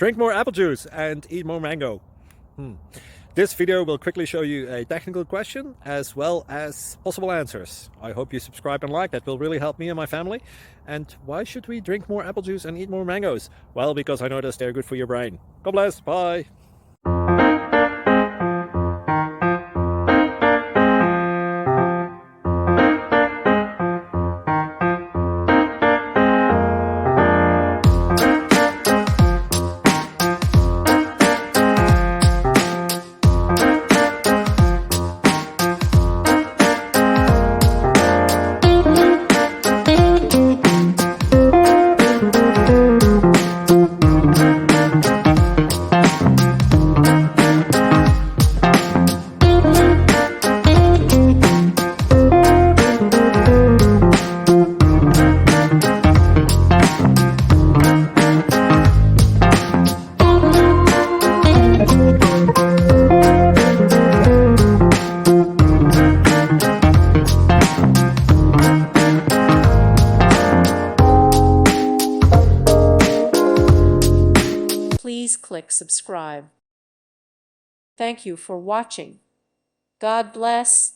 Drink more apple juice and eat more mango. This video will quickly show you a technical question as well as possible answers. I hope you subscribe and like, that will really help me and my family. And why should we drink more apple juice and eat more mangoes? Well, because I noticed they're good for your brain. God bless, bye! Please click subscribe. Thank you for watching. God bless.